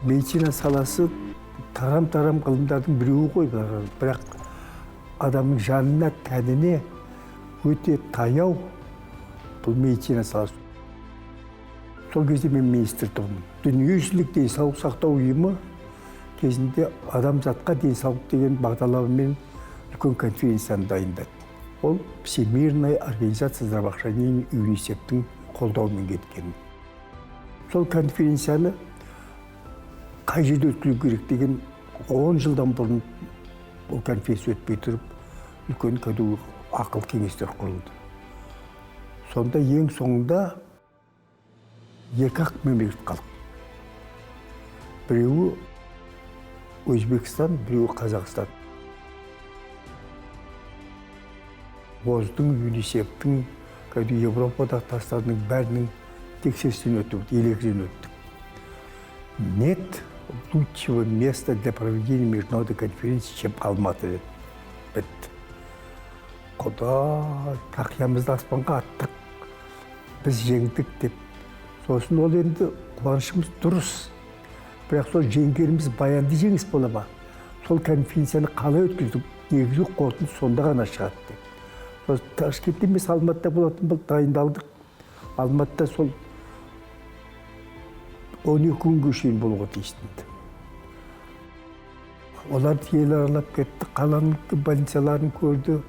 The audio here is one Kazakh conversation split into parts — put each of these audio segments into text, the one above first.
Медицина саласы тарам-тарам ғылымдардың біреуі ғой, бірақ адамның жанына, тәніне өте таяу бұл медицина саласы. Сол кезде мен министр тұғымын. Дүниежүзілік денсаулық сақтау ұйымы кезінде адамзатқа денсаулық деген бағдарламамен үлкен конференцияны дайындады. Ол Всемирная организация здравоохранения ЮНИСЕФ-тің қолдауымен кеткен. Сол конференцияны қай жерде өткізу керек деген 10 жылдан бұрын бұл конференция өтпей тұрып, үлкен кәдімгі ақыл кеңестер құрылды. Сонда ең соңында екі-ақ мемлекет қалды. Біреуі Өзбекстан, біреуі Қазақстан. ОЗ-дың, ЮНИСЕФ-тің, Европадағы тастарының бәрінің тексерістен өттік, елегізден өттік. Нет лучшего места для проведения международной конференции, чем Алматы. Бітті. Құдай, тақиямызды аспанға аттық. Біз жеңдік деп. Сосын ол енді қуанышымыз дұрыс. Бірақ сол жеңгеріміз баянды жеңіс бола ма? Сол конференцияны қалай өткіздік? Негізгі қорытынды сонда ғана шығады. Ташкентте емес Алматыда болатын бұл дайындалдық. Алматыда сол 12 күнге шейін болуға тиістінді. Олар ел аралап кетті, қаланың больницаларын көрді,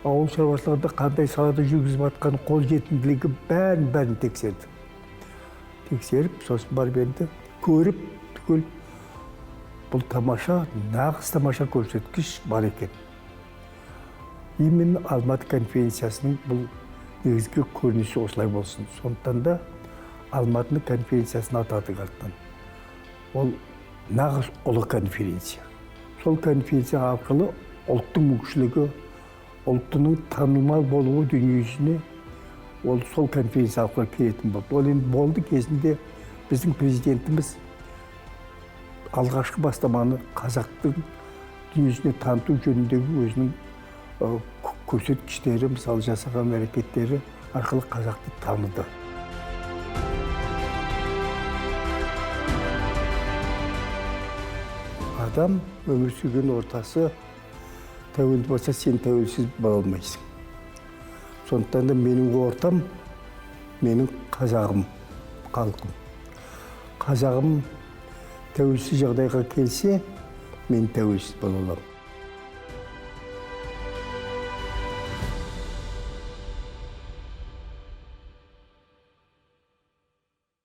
ауыл шаруашылығында қандай салада жүргізіп жатқан қол жетімділігі бәрін тексерді. Тексеріп, сосын барып енді көріп, түгел бұл тамаша, нағыз тамаша көрсеткіш бар екен. Именно Алматы конференциясының бұл негізгі көрінісі осылай болсын. Сондықтан да Алматының конференциясына атады артынан. Ол нағыз ұлы конференция. Сол конференция арқылы ұлттың мүмкіншілігі, ұлттының танымал болуы дүниежүзіне ол сол конференция арқылы келетін болды. Ол енді болды кезінде біздің президентіміз алғашқы бастаманы қазақтың дүниесіне таныту жөніндегі өзінің көрсеткіштері, мысалы жасаған әрекеттері арқылы қазақты таныды. Адам өмір сүрген ортасы тәуелді болса, сен тәуелсіз бола алмайсың. Сондықтан да менің ортам, менің қазағым, халқым. Қазағым тәуелсіз жағдайға келсе, мен тәуелсіз бола аламын.